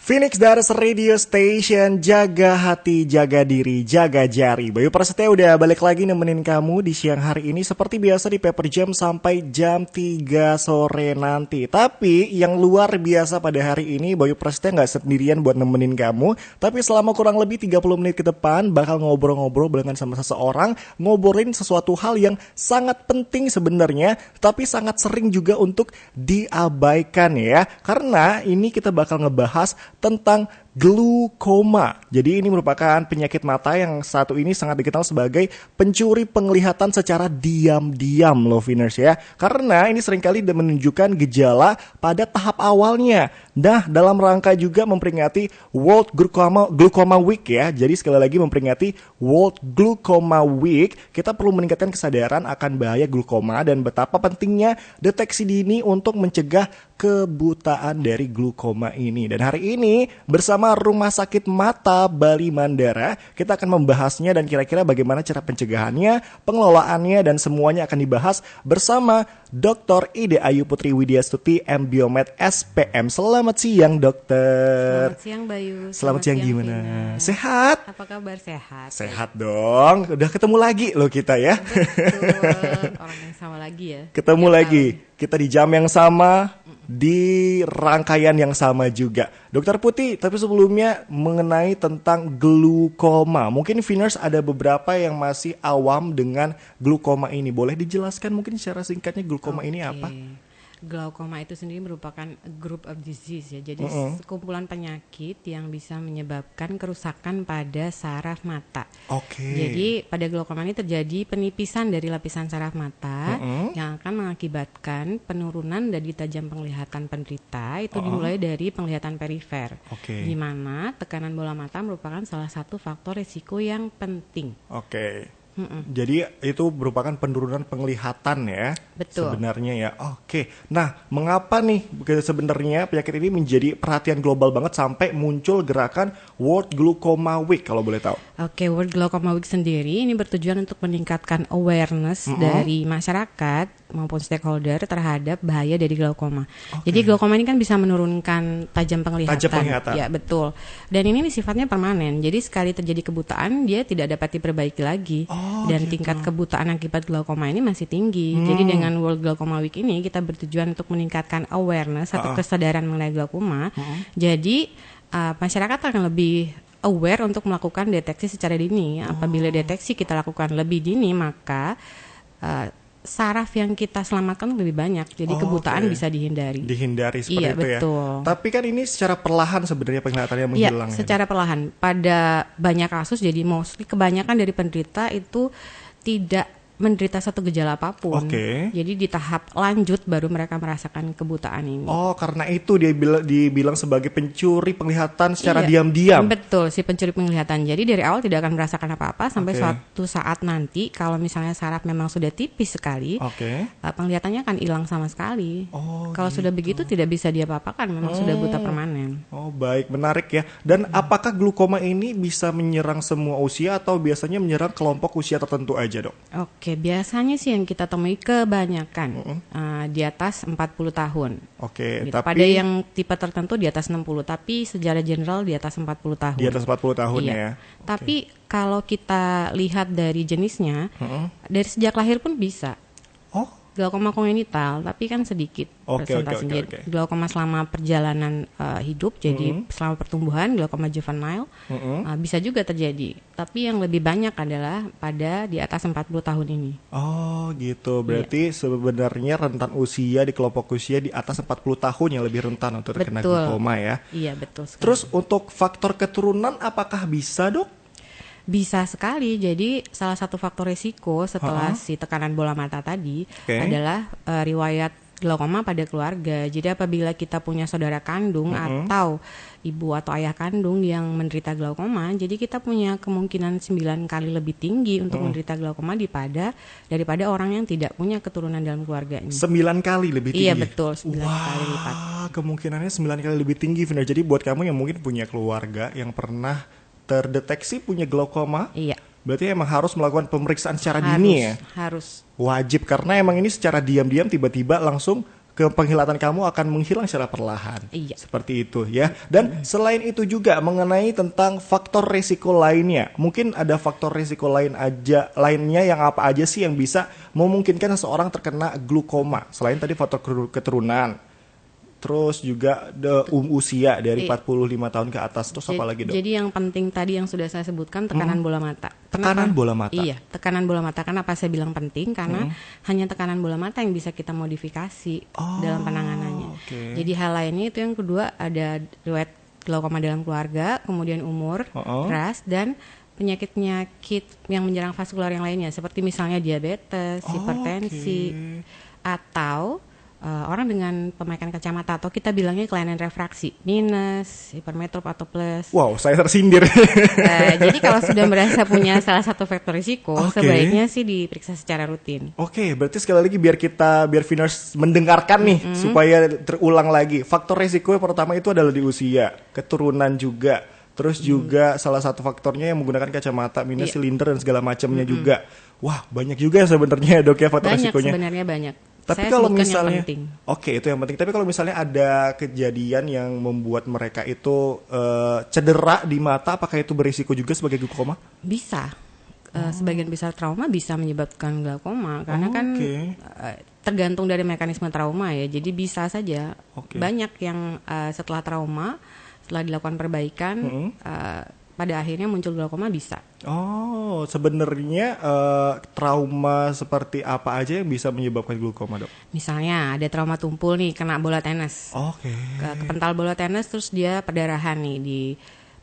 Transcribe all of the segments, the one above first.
Phoenix Dares Radio Station, jaga hati, jaga diri, jaga jari. Bayu Prasetya udah balik lagi nemenin kamu di siang hari ini seperti biasa di Paper Jam sampai jam 3 sore nanti. Tapi yang luar biasa pada hari ini, Bayu Prasetya gak sendirian buat nemenin kamu. Tapi selama kurang lebih 30 menit ke depan bakal ngobrol-ngobrol barengan sama seseorang, ngobrolin sesuatu hal yang sangat penting sebenarnya, tapi sangat sering juga untuk diabaikan ya. Karena ini kita bakal ngebahas tentang glukoma. Jadi ini merupakan penyakit mata yang satu ini sangat dikenal sebagai pencuri penglihatan secara diam-diam, Loviners ya. Karena ini seringkali menunjukkan gejala pada tahap awalnya. Nah, dalam rangka juga memperingati World Glaucoma Week ya. Jadi sekali lagi memperingati World Glaucoma Week, kita perlu meningkatkan kesadaran akan bahaya glaukoma dan betapa pentingnya deteksi dini untuk mencegah kebutaan dari glaukoma ini. Dan hari ini bersama Rumah Sakit Mata Bali Mandara, kita akan membahasnya dan kira-kira bagaimana cara pencegahannya, pengelolaannya, dan semuanya akan dibahas bersama Dr. Ide Ayu Putri Widyastuti, M. Biomed SPM. Selamat siang, dokter. Selamat siang, Bayu. Selamat siang gimana? Vina. Sehat? Apa kabar? Sehat. Sehat dong. Udah ketemu lagi loh kita ya. Betul. Orang yang sama lagi ya. Ketemu lagi. Kita di jam yang sama, di rangkaian yang sama juga. Dokter Putih, tapi sebelumnya mengenai tentang glaukoma. Mungkin Viners ada beberapa yang masih awam dengan glaukoma ini. Boleh dijelaskan mungkin secara singkatnya glaukoma ini apa? Glaukoma itu sendiri merupakan group of disease ya. Jadi sekumpulan penyakit yang bisa menyebabkan kerusakan pada saraf mata. Jadi pada glaukoma ini terjadi penipisan dari lapisan saraf mata yang akan mengakibatkan penurunan dari tajam penglihatan penderita. Itu dimulai dari penglihatan perifer. Di mana tekanan bola mata merupakan salah satu faktor risiko yang penting. Jadi itu merupakan penurunan penglihatan ya. Betul. Sebenarnya ya. Nah, mengapa nih sebenarnya penyakit ini menjadi perhatian global banget sampai muncul gerakan World Glaucoma Week kalau boleh tahu? World Glaucoma Week sendiri ini bertujuan untuk meningkatkan awareness dari masyarakat maupun stakeholder terhadap bahaya dari glaukoma. Jadi glaukoma ini kan bisa menurunkan tajam penglihatan. Ya, betul. Dan ini sifatnya permanen. Jadi sekali terjadi kebutaan dia tidak dapat diperbaiki lagi. Dan tingkat kebutaan akibat glaukoma ini masih tinggi. Jadi dengan World Glaucoma Week ini kita bertujuan untuk meningkatkan awareness atau kesadaran mengenai glaukoma. Jadi masyarakat akan lebih aware untuk melakukan deteksi secara dini. Apabila deteksi kita lakukan lebih dini, maka saraf yang kita selamatkan lebih banyak. Jadi kebutaan bisa dihindari. Dihindari seperti itu betul. Ya. Tapi kan ini secara perlahan sebenarnya penglihatannya menghilang. Iya, secara perlahan. Pada banyak kasus, jadi mostly kebanyakan dari penderita itu tidak menderita satu gejala apapun. Jadi di tahap lanjut baru mereka merasakan kebutaan ini. Karena itu dia dibilang sebagai pencuri penglihatan secara diam-diam. Betul, si pencuri penglihatan. Jadi dari awal tidak akan merasakan apa-apa sampai suatu saat nanti kalau misalnya saraf memang sudah tipis sekali, penglihatannya akan hilang sama sekali. Kalau sudah begitu tidak bisa diapa-apakan, memang sudah buta permanen. Baik, menarik ya. Dan apakah glaukoma ini bisa menyerang semua usia atau biasanya menyerang kelompok usia tertentu aja, Dok? Biasanya sih yang kita temui kebanyakan di atas 40 tahun. Gitu. Tapi pada yang tipe tertentu di atas 60, tapi secara general di atas 40 tahun. Di atas 40 tahun ya. Tapi kalau kita lihat dari jenisnya, dari sejak lahir pun bisa. Glaukoma kongenital, tapi kan sedikit presentasinya. Glaukoma selama perjalanan hidup, jadi selama pertumbuhan, glaukoma juvenile bisa juga terjadi. Tapi yang lebih banyak adalah pada di atas 40 tahun ini. Berarti sebenarnya rentan usia di kelompok usia di atas 40 tahun yang lebih rentan untuk terkena glaukoma ya. Iya, betul sekali. Terus untuk faktor keturunan apakah bisa, Dok? Bisa sekali. Jadi salah satu faktor risiko setelah si tekanan bola mata tadi adalah riwayat glaukoma pada keluarga. Jadi apabila kita punya saudara kandung atau ibu atau ayah kandung yang menderita glaukoma, jadi kita punya kemungkinan 9 kali lebih tinggi untuk menderita glaukoma daripada orang yang tidak punya keturunan dalam keluarganya. 9 kali lebih tinggi? Iya, betul, 9 kali lipat. Kemungkinannya 9 kali lebih tinggi, Vina. Jadi buat kamu yang mungkin punya keluarga yang pernah terdeteksi punya glaukoma, berarti emang harus melakukan pemeriksaan secara dini ya? Harus. Wajib, karena emang ini secara diam-diam tiba-tiba langsung penglihatan kamu akan menghilang secara perlahan. Iya. Seperti itu ya. Dan selain itu juga mengenai tentang faktor resiko lainnya. Mungkin ada faktor resiko lainnya yang apa aja sih yang bisa memungkinkan seseorang terkena glukoma. Selain tadi faktor keturunan. Terus juga usia dari 45 tahun ke atas. Terus apa lagi, Dok? Jadi yang penting tadi yang sudah saya sebutkan tekanan bola mata. Tekanan bola mata? Iya, tekanan bola mata. Kenapa saya bilang penting? Karena hanya tekanan bola mata yang bisa kita modifikasi dalam penanganannya. Okay. Jadi hal lainnya itu yang kedua ada riwayat glaukoma dalam keluarga, kemudian umur, ras, dan penyakit-penyakit yang menyerang vaskular yang lainnya. Seperti misalnya diabetes, hipertensi, atau orang dengan pemakaian kacamata atau kita bilangnya kelainan refraksi, minus, hipermetrop atau plus. Wow, saya tersindir. Jadi kalau sudah merasa punya salah satu faktor risiko, sebaiknya sih diperiksa secara rutin. Oke, berarti sekali lagi biar Viners mendengarkan nih supaya terulang lagi. Faktor risiko yang pertama itu adalah di usia, keturunan juga. Terus juga salah satu faktornya yang menggunakan kacamata, minus silinder dan segala macamnya juga. Wah, banyak juga sebenarnya, Dok, ya faktor risikonya. Banyak, sebenarnya banyak. Tapi kalau misalnya, itu yang penting. Tapi kalau misalnya ada kejadian yang membuat mereka itu cedera di mata, apakah itu berisiko juga sebagai glaukoma? Bisa. Sebagian besar trauma bisa menyebabkan glaukoma karena kan tergantung dari mekanisme trauma ya. Jadi bisa saja. Banyak yang setelah trauma, setelah dilakukan perbaikan, pada akhirnya muncul glaukoma bisa. Oh, sebenarnya trauma seperti apa aja yang bisa menyebabkan glaukoma, Dok? Misalnya ada trauma tumpul nih, kena bola tenis. Kepental bola tenis terus dia perdarahan nih di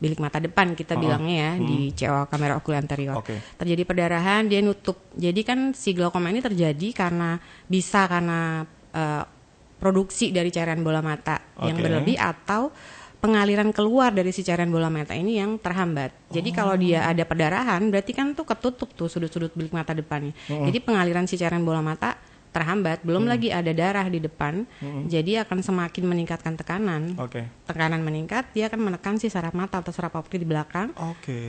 bilik mata depan kita bilangnya ya, di COA kamera ocular anterior. Terjadi perdarahan, dia nutup. Jadi kan si glaukoma ini terjadi karena produksi dari cairan bola mata yang berlebih atau pengaliran keluar dari si cairan bola mata ini yang terhambat. Jadi kalau dia ada perdarahan, berarti kan tuh ketutup tuh sudut-sudut bilik mata depannya. Jadi pengaliran si cairan bola mata terhambat, belum lagi ada darah di depan, jadi akan semakin meningkatkan tekanan. Tekanan meningkat, dia akan menekan si saraf mata atau saraf optik di belakang.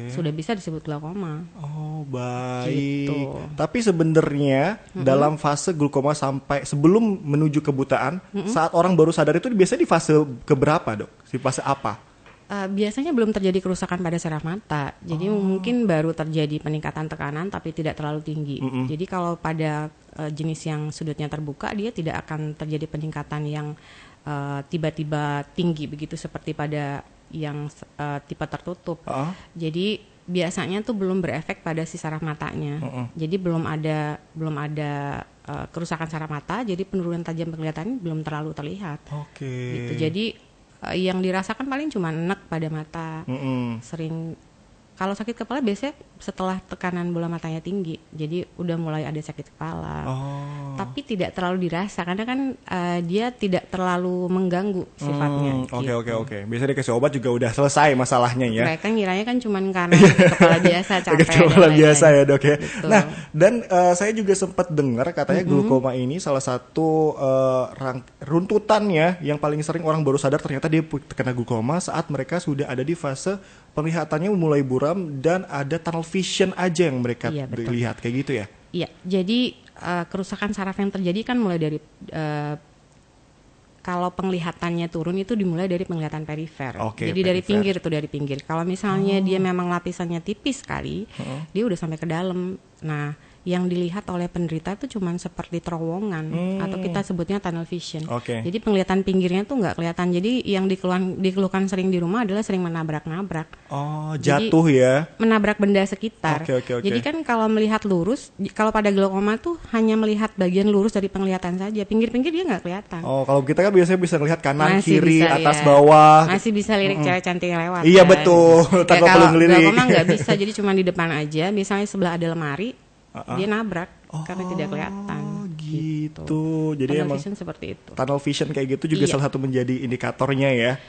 Sudah bisa disebut glaukoma. Oh, baik. Gitu. Tapi sebenarnya dalam fase glaukoma sampai sebelum menuju kebutaan, saat orang baru sadar itu biasanya di fase keberapa, Dok? Di fase apa? Biasanya belum terjadi kerusakan pada saraf mata, jadi mungkin baru terjadi peningkatan tekanan tapi tidak terlalu tinggi. Jadi kalau pada jenis yang sudutnya terbuka, dia tidak akan terjadi peningkatan yang tiba-tiba tinggi begitu seperti pada yang tipe tertutup. Jadi biasanya tuh belum berefek pada si saraf matanya. Jadi belum ada kerusakan saraf mata, jadi penurunan tajam penglihatan belum terlalu terlihat. Gitu. Jadi yang dirasakan paling cuma enek pada mata. Sering kalau sakit kepala biasanya setelah tekanan bola matanya tinggi, jadi udah mulai ada sakit kepala. Tapi tidak terlalu dirasa karena kan dia tidak terlalu mengganggu sifatnya. Oke. Biasanya dikasih obat juga udah selesai masalahnya ya. Mereka ngiranya kan cuma karena sakit kepala biasa, capek. Sakit kepala biasa ya, Dok ya. Betul. Nah, dan saya juga sempat dengar katanya glaukoma ini salah satu runtutannya yang paling sering orang baru sadar ternyata dia terkena glaukoma saat mereka sudah ada di fase penglihatannya mulai buram dan ada tunnel vision aja yang mereka lihat kayak gitu ya. Iya, jadi kerusakan saraf yang terjadi kan mulai dari kalau penglihatannya turun itu dimulai dari penglihatan perifer. Jadi perifer. dari pinggir. Kalau misalnya dia memang lapisannya tipis sekali, dia udah sampai ke dalam. Nah, yang dilihat oleh penderita itu cuma seperti terowongan atau kita sebutnya tunnel vision. Jadi penglihatan pinggirnya tuh nggak kelihatan. Jadi yang dikeluhkan sering di rumah adalah sering menabrak-nabrak. Jatuh ya? Menabrak benda sekitar. Jadi kan kalau melihat lurus, kalau pada glaukoma tuh hanya melihat bagian lurus dari penglihatan saja. Pinggir-pinggir dia nggak kelihatan. Kalau kita kan biasanya bisa melihat kanan, kiri, bisa, atas, bawah. Masih bisa lirik cewek cantik yang lewat. Iya kan? Betul. Tanpa perlu ngelirik. Glaukoma nggak bisa. Jadi cuma di depan aja. Misalnya sebelah ada lemari. Dia nabrak karena tidak kelihatan. Gitu. Jadi tunnel emang vision seperti itu. Tunnel vision kayak gitu juga salah satu menjadi indikatornya ya.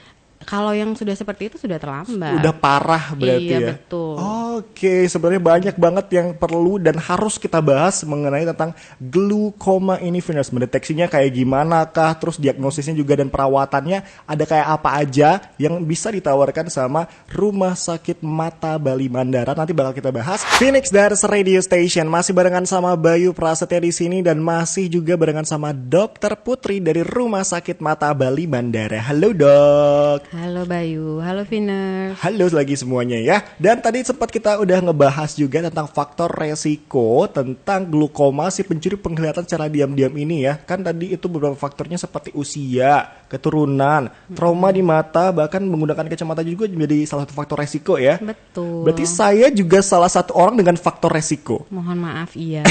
Kalau yang sudah seperti itu sudah terlambat. Udah parah berarti ya. Betul. Oke, sebenarnya banyak banget yang perlu dan harus kita bahas mengenai tentang glaukoma ini, Venus. Mendeteksinya kayak gimana kah, terus diagnosisnya juga dan perawatannya ada kayak apa aja yang bisa ditawarkan sama Rumah Sakit Mata Bali Mandara. Nanti bakal kita bahas. Phoenix Dars Radio Station masih barengan sama Bayu Prasetya di sini dan masih juga barengan sama Dokter Putri dari Rumah Sakit Mata Bali Mandara. Halo, Dok. Halo Bayu, halo Viner. Halo lagi semuanya ya. Dan tadi sempat kita udah ngebahas juga tentang faktor resiko tentang glaukoma, si pencuri penglihatan secara diam-diam ini ya. Kan tadi itu beberapa faktornya seperti usia, keturunan, trauma di mata, bahkan menggunakan kacamata juga menjadi salah satu faktor resiko ya. Betul. Berarti saya juga salah satu orang dengan faktor resiko. Mohon maaf, iya.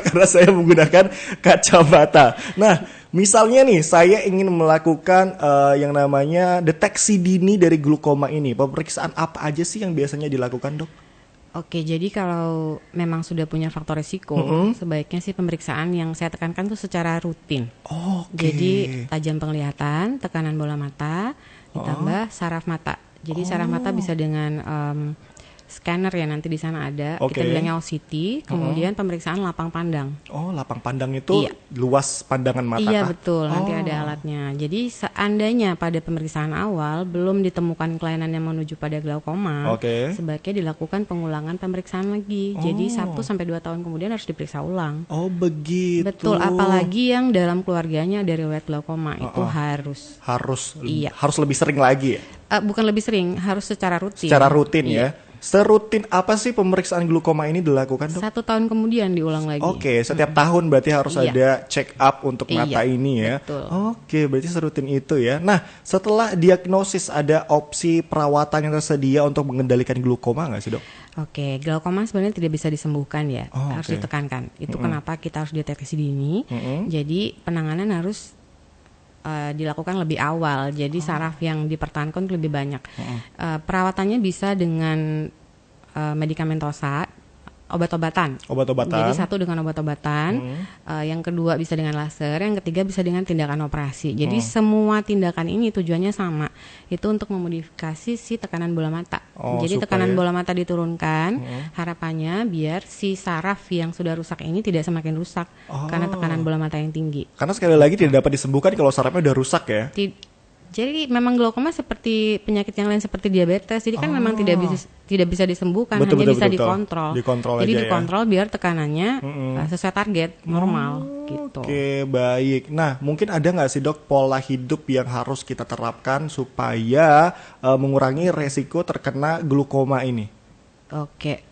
Karena saya menggunakan kacamata. Nah, misalnya nih, saya ingin melakukan yang namanya deteksi dini dari glaukoma ini. Pemeriksaan apa aja sih yang biasanya dilakukan, Dok? Oke, jadi kalau memang sudah punya faktor risiko, sebaiknya sih pemeriksaan yang saya tekankan tuh secara rutin. Oke. Jadi tajam penglihatan, tekanan bola mata, ditambah saraf mata. Jadi saraf mata bisa dengan scanner ya, nanti di sana ada. Oke. Kita bilangnya OCT, kemudian pemeriksaan lapang pandang. Oh, lapang pandang itu Iya. luas pandangan mata Iya kah? betul, nanti ada alatnya. Jadi seandainya pada pemeriksaan awal belum ditemukan kelainan yang menuju pada glaukoma, Oke. sebaiknya dilakukan pengulangan pemeriksaan lagi. Jadi 1 sampai 2 tahun kemudian harus diperiksa ulang. Oh, begitu. Betul, apalagi yang dalam keluarganya ada riwayat glaukoma itu harus Iya. harus lebih sering lagi ya? bukan lebih sering, harus secara rutin. Secara rutin Iya. ya. Serutin apa sih pemeriksaan glaukoma ini dilakukan, Dok? 1 tahun kemudian diulang lagi. Oke, setiap tahun berarti harus Iya. ada check up untuk mata Iya, ini ya. betul. Oke, berarti serutin itu ya. Nah, setelah diagnosis ada opsi perawatan yang tersedia untuk mengendalikan glaukoma nggak sih, Dok? Oke, glaukoma sebenarnya tidak bisa disembuhkan ya, Oh, harus oke. ditekankan. Itu kenapa kita harus deteksi dini. Jadi penanganan harus dilakukan lebih awal. Jadi saraf yang dipertahankan lebih banyak. Perawatannya bisa dengan medikamentosa, obat-obatan. Obat-obatan. Jadi satu dengan obat-obatan, yang kedua bisa dengan laser, yang ketiga bisa dengan tindakan operasi. Jadi semua tindakan ini tujuannya sama, itu untuk memodifikasi si tekanan bola mata. Oh, Jadi supaya- tekanan bola mata diturunkan, harapannya biar si saraf yang sudah rusak ini tidak semakin rusak karena tekanan bola mata yang tinggi. Karena sekali lagi tidak dapat disembuhkan kalau sarafnya udah rusak ya. Jadi memang glaukoma seperti penyakit yang lain seperti diabetes. Jadi kan memang tidak bisa disembuhkan, Betul, hanya betul, bisa betul. dikontrol. Dikontrol Jadi aja ya. dikontrol biar tekanannya sesuai target normal gitu. Oke, baik. Nah, mungkin ada nggak sih, Dok, pola hidup yang harus kita terapkan supaya mengurangi resiko terkena glaukoma ini? Oke.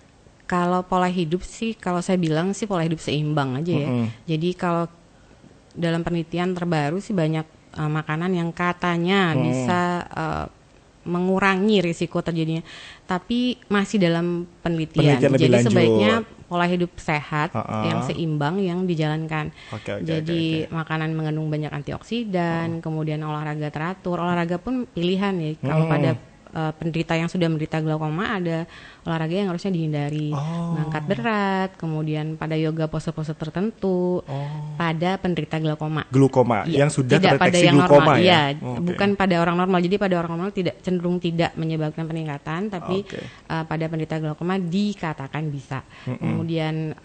Kalau pola hidup sih, kalau saya bilang sih pola hidup seimbang aja ya. Jadi kalau dalam penelitian terbaru sih banyak makanan yang katanya bisa mengurangi risiko terjadinya, tapi masih dalam penelitian. Penelitian lebih Jadi lanjut. sebaiknya pola hidup sehat yang seimbang yang dijalankan. Oke, Jadi makanan mengandung banyak antioksidan, kemudian olahraga teratur. Olahraga pun pilihan ya. Kalau pada penderita yang sudah menderita glaukoma ada olahraga yang harusnya dihindari, mengangkat berat, kemudian pada yoga pose-pose tertentu. Pada penderita glaukoma. Glaukoma Iya, yang sudah tidak pada terdeteksi yang glaukoma normal. ya? Iya, Oke. bukan pada orang normal. Jadi pada orang normal cenderung tidak menyebabkan peningkatan, tapi Oke. pada penderita glaukoma dikatakan bisa. Kemudian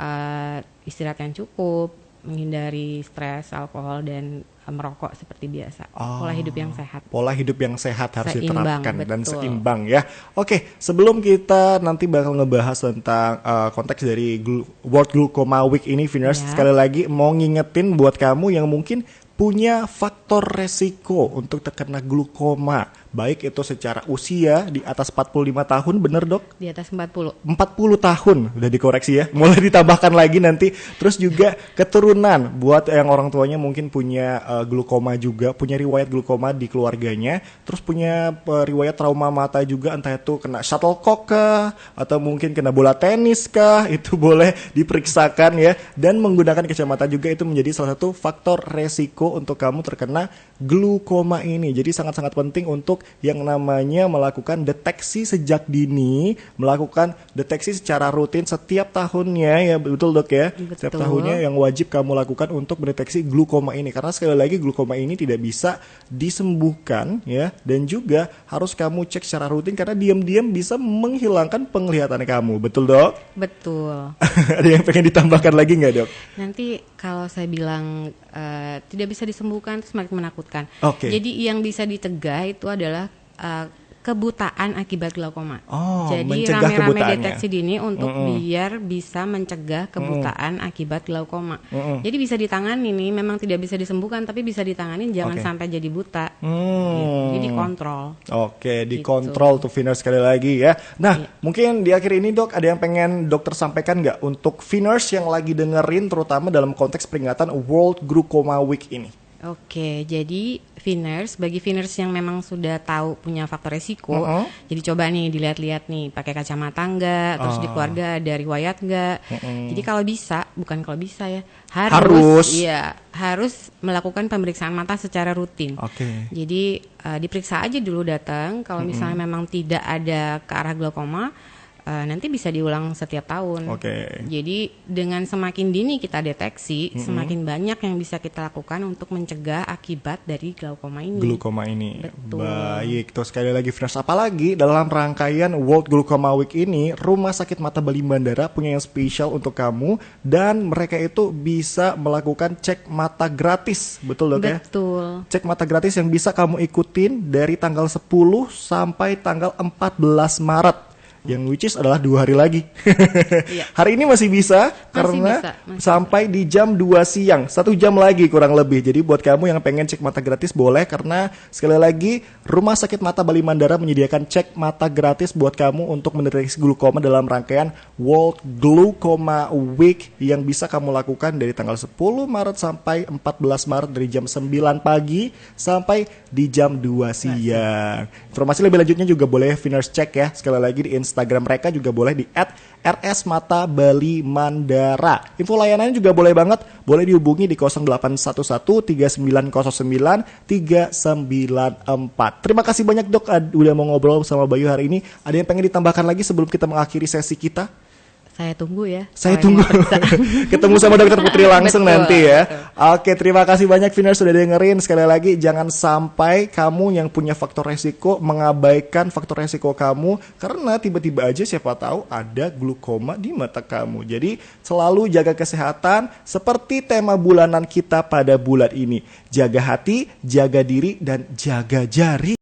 istirahat yang cukup, menghindari stres, alkohol dan merokok seperti biasa. Pola hidup yang sehat. Pola hidup yang sehat harus Seimbang, diterapkan dan betul. seimbang ya. Oke, sebelum kita nanti bakal ngebahas tentang konteks dari World Glaucoma Week ini, Venus, Ya. sekali lagi mau ngingetin buat kamu yang mungkin punya faktor resiko untuk terkena glaukoma, baik itu secara usia di atas 45 tahun, bener, Dok? Di atas 40. 40 tahun udah dikoreksi ya, mulai ditambahkan lagi nanti. Terus juga keturunan buat yang orang tuanya mungkin punya glaukoma juga, punya riwayat glaukoma di keluarganya, terus punya riwayat trauma mata juga, entah itu kena shuttlecock kah atau mungkin kena bola tenis kah, itu boleh diperiksakan ya. Dan menggunakan kacamata juga itu menjadi salah satu faktor resiko untuk kamu terkena glaukoma ini. Jadi sangat-sangat penting untuk untuk yang namanya melakukan deteksi sejak dini, melakukan deteksi secara rutin setiap tahunnya ya, betul dok ya? Betul. Setiap tahunnya yang wajib kamu lakukan untuk mendeteksi glukoma ini, karena sekali lagi glukoma ini tidak bisa disembuhkan ya, dan juga harus kamu cek secara rutin karena diam-diam bisa menghilangkan penglihatan kamu, betul dok? Betul. Ada yang pengen ditambahkan lagi nggak dok? Nanti kalau saya bilang tidak bisa disembuhkan itu semakin menakutkan. Oke. Jadi yang bisa dicegah itu adalah kebutaan akibat glaukoma. Oh, jadi mencegah rame-rame kebutaannya. deteksi dini untuk biar bisa mencegah kebutaan akibat glaukoma. Jadi bisa ditangani nih, memang tidak bisa disembuhkan tapi bisa ditangani, jangan Oke. sampai jadi buta. Gitu. Jadi dikontrol. Oke, dikontrol tuh Viner sekali lagi ya. Nah, mungkin di akhir ini dok, ada yang pengen dokter sampaikan nggak untuk Viners yang lagi dengerin, terutama dalam konteks peringatan World Glaucoma Week ini? Oke, jadi bagi Viners yang memang sudah tahu punya faktor resiko, jadi coba nih dilihat-lihat nih, pakai kacamata enggak, terus di keluarga ada riwayat enggak. Jadi kalau bisa, bukan kalau bisa ya, harus melakukan pemeriksaan mata secara rutin. Oke. Jadi diperiksa aja dulu datang, kalau misalnya memang tidak ada ke arah glaukoma, nanti bisa diulang setiap tahun. Oke. Jadi dengan semakin dini kita deteksi, semakin banyak yang bisa kita lakukan untuk mencegah akibat dari glaukoma ini. Glaukoma ini. Betul. Baik, terus sekali lagi Viners, apalagi dalam rangkaian World Glaucoma Week ini, Rumah Sakit Mata Bali Bandara punya yang spesial untuk kamu, dan mereka itu bisa melakukan cek mata gratis. Betul dok ya? Betul. Cek mata gratis yang bisa kamu ikutin dari tanggal 10 sampai tanggal 14 Maret. Yang which is adalah 2 hari lagi. Iya. Hari ini masih bisa karena masih sampai di jam 2 siang. 1 jam lagi kurang lebih. Jadi buat kamu yang pengen cek mata gratis boleh, karena sekali lagi Rumah Sakit Mata Bali Mandara menyediakan cek mata gratis buat kamu untuk mendeteksi glaukoma dalam rangkaian World Glaucoma Week yang bisa kamu lakukan dari tanggal 10 Maret sampai 14 Maret dari jam 9 pagi sampai di jam 2 siang. Informasi lebih lanjutnya juga boleh Viners cek ya. Sekali lagi di Instagram mereka juga boleh di @rsmatabali_mandara. Info layanannya juga boleh banget, boleh dihubungi di 0811399994. Terima kasih banyak dok, udah mau ngobrol sama Bayu hari ini. Ada yang pengen ditambahkan lagi sebelum kita mengakhiri sesi kita? Saya tunggu ya. Saya tunggu. Ketemu sama Dokter Putri langsung Betul, nanti ya. betul. Oke, terima kasih banyak Viners sudah dengerin. Sekali lagi, jangan sampai kamu yang punya faktor resiko mengabaikan faktor resiko kamu, karena tiba-tiba aja siapa tahu ada glaukoma di mata kamu. Jadi selalu jaga kesehatan seperti tema bulanan kita pada bulan ini. Jaga hati, jaga diri, dan jaga jari.